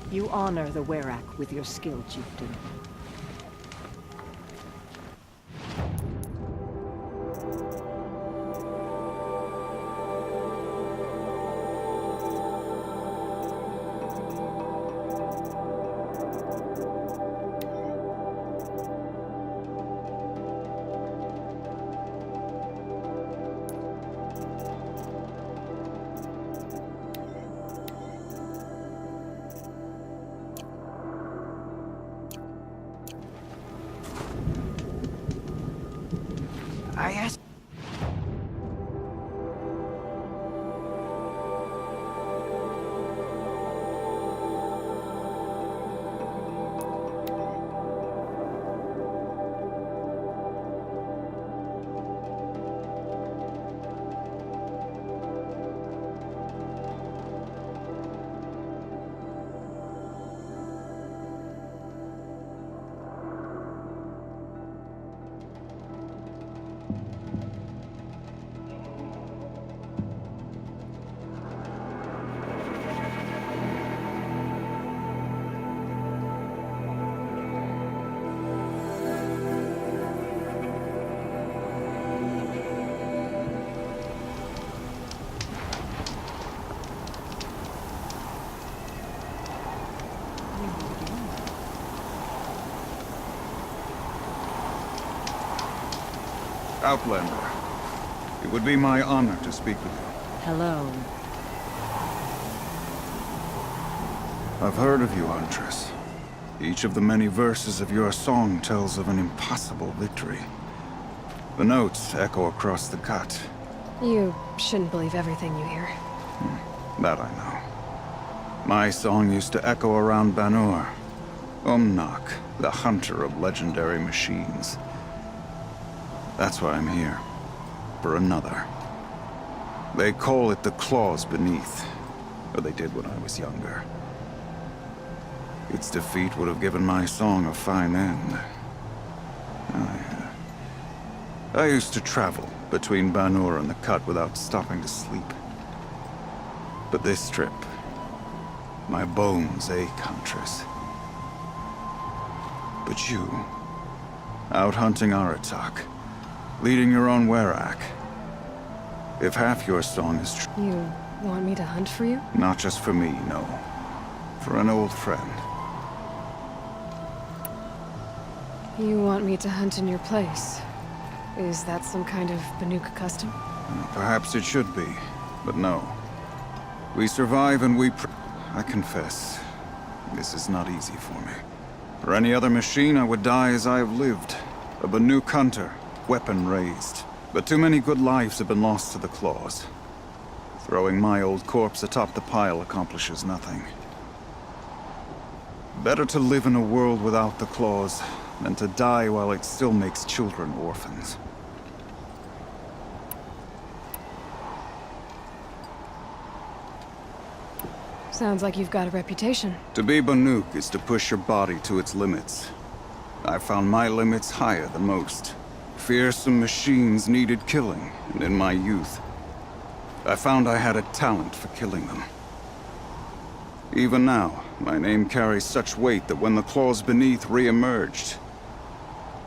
You honor the Werak with your skill, chieftain. I asked. Outlander, it would be my honor to speak with you. Hello. I've heard of you, Huntress. Each of the many verses of your song tells of an impossible victory. The notes echo across the cut. You shouldn't believe everything you hear. That I know. My song used to echo around Banur. Umnak, the hunter of legendary machines. That's why I'm here. For another. They call it the Claws Beneath. Or they did when I was younger. Its defeat would have given my song a fine end. I used to travel between Banur and the Cut without stopping to sleep. But this trip, my bones ache, Huntress. But you, out hunting Aratak, leading your own Werak. If half your song is true. You want me to hunt for you? Not just for me, no. For an old friend. You want me to hunt in your place? Is that some kind of Banuk custom? Perhaps it should be, but no. We survive and I confess, this is not easy for me. For any other machine, I would die as I have lived. A Banuk hunter, weapon raised. But too many good lives have been lost to the Claws. Throwing my old corpse atop the pile accomplishes nothing. Better to live in a world without the Claws than to die while it still makes children orphans. Sounds like you've got a reputation. To be Banuk is to push your body to its limits. I found my limits higher than most. Fearsome machines needed killing, and in my youth, I found I had a talent for killing them. Even now, my name carries such weight that when the Claws Beneath re-emerged,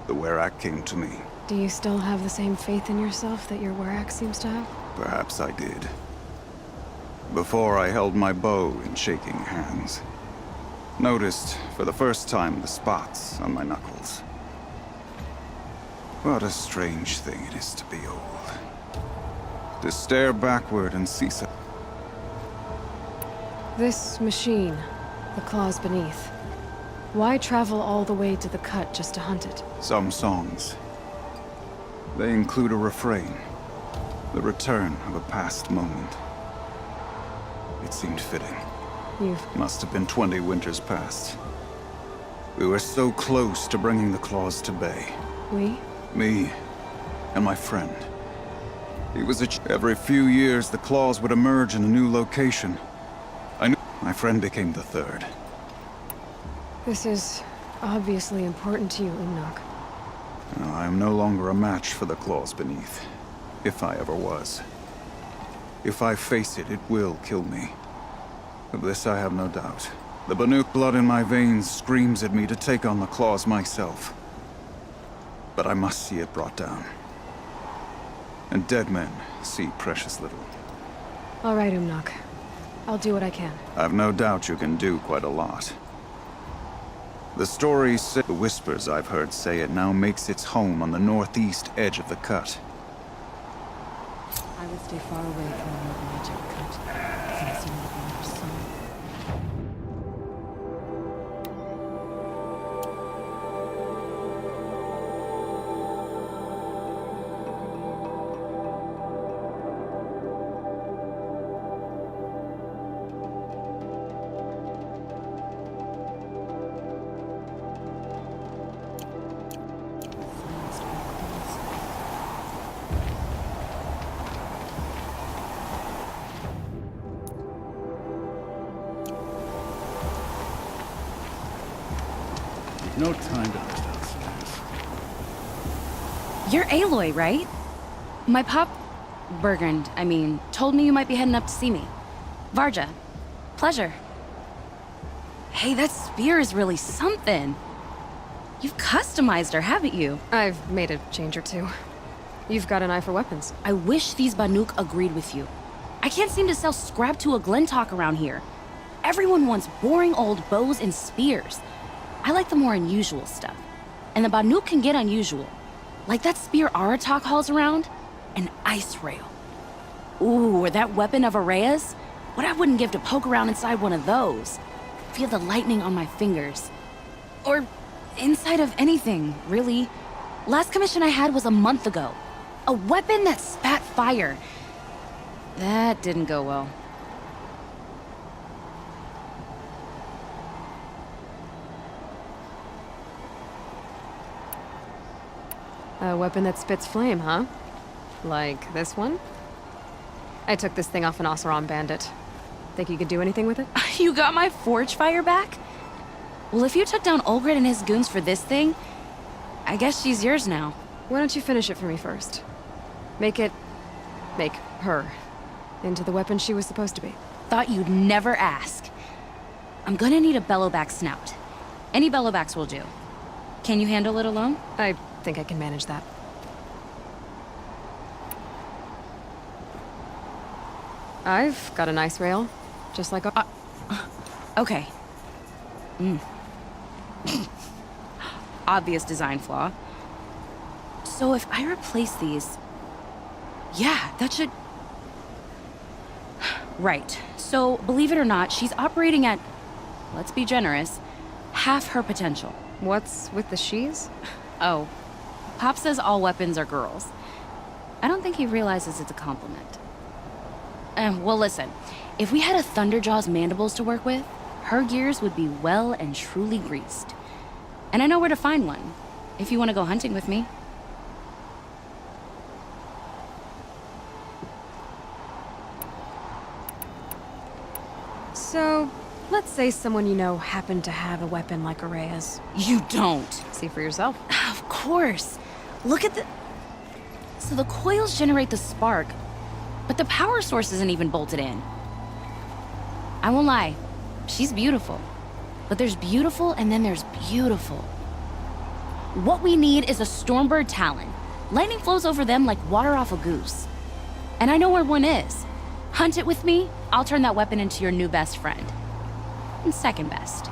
the Werak came to me. Do you still have the same faith in yourself that your Werak seems to have? Perhaps I did. Before I held my bow in shaking hands. Noticed, for the first time, the spots on my knuckles. What a strange thing it is to be old. To stare backward and see so... This machine, the Claws Beneath. Why travel all the way to the Cut just to hunt it? Some songs. They include a refrain. The return of a past moment. It seemed fitting. Must have been 20 winters past. We were so close to bringing the Claws to bay. We? Me and my friend. He was every few years the Claws would emerge in a new location. I knew my friend became the third. This is obviously important to you, Umnak. I am no longer a match for the Claws Beneath. If I ever was. If I face it, it will kill me. Of this I have no doubt. The Banuk blood in my veins screams at me to take on the claws myself. But I must see it brought down. And dead men see precious little. All right, Umnak. I'll do what I can. I've no doubt you can do quite a lot. The stories say, the whispers I've heard say it now makes its home on the northeast edge of the cut. I will stay far away from the northern edge of the cut. Can I see nothing for soul? No time to rest downstairs. You're Aloy, right? My pop... Bergrand, I mean, told me you might be heading up to see me. Varja. Pleasure. Hey, that spear is really something. You've customized her, haven't you? I've made a change or two. You've got an eye for weapons. I wish these Banuk agreed with you. I can't seem to sell scrap to a Glentalk around here. Everyone wants boring old bows and spears. I like the more unusual stuff. And the Banuk can get unusual. Like that spear Aratak hauls around. An ice rail. Ooh, or that weapon of Araya's. What I wouldn't give to poke around inside one of those. Feel the lightning on my fingers. Or inside of anything, really. Last commission I had was a month ago. A weapon that spat fire. That didn't go well. A weapon that spits flame, huh? Like this one? I took this thing off an Oseram bandit. Think you could do anything with it? You got my forge fire back? Well, if you took down Olgrid and his goons for this thing, I guess she's yours now. Why don't you finish it for me first? Make her into the weapon she was supposed to be. Thought you'd never ask. I'm gonna need a bellowback snout. Any bellowbacks will do. Can you handle it alone? I think I can manage that. I've got a nice rail, just like a... Okay. Obvious design flaw. So if I replace these... Yeah, that should... Right. So, believe it or not, she's operating at, let's be generous, half her potential. What's with the she's? Oh, Pop says all weapons are girls. I don't think he realizes it's a compliment. Well, listen. If we had a Thunderjaw's mandibles to work with, her gears would be well and truly greased. And I know where to find one, if you want to go hunting with me. So, let's say someone you know happened to have a weapon like Araya's. You don't. See for yourself. Of course. Look at the... So the coils generate the spark, but the power source isn't even bolted in. I won't lie. She's beautiful. But there's beautiful and then there's beautiful. What we need is a Stormbird Talon. Lightning flows over them like water off a goose. And I know where one is. Hunt it with me, I'll turn that weapon into your new best friend. And second best.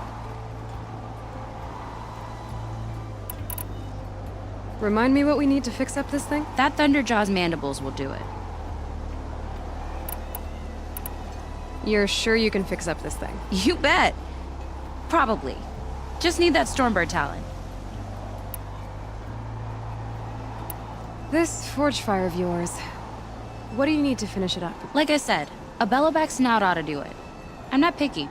Remind me what we need to fix up this thing? That Thunderjaw's mandibles will do it. You're sure you can fix up this thing? You bet. Probably. Just need that Stormbird Talon. This forge fire of yours, what do you need to finish it up? Like I said, a bellowback snout ought to do it. I'm not picky.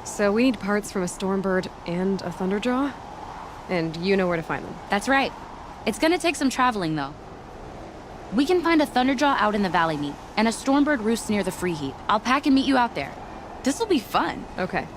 So we need parts from a Stormbird and a Thunderjaw? And you know where to find them. That's right. It's gonna take some traveling, though. We can find a Thunderjaw out in the Valley Meet, and a Stormbird roosts near the Free Heap. I'll pack and meet you out there. This'll be fun. Okay.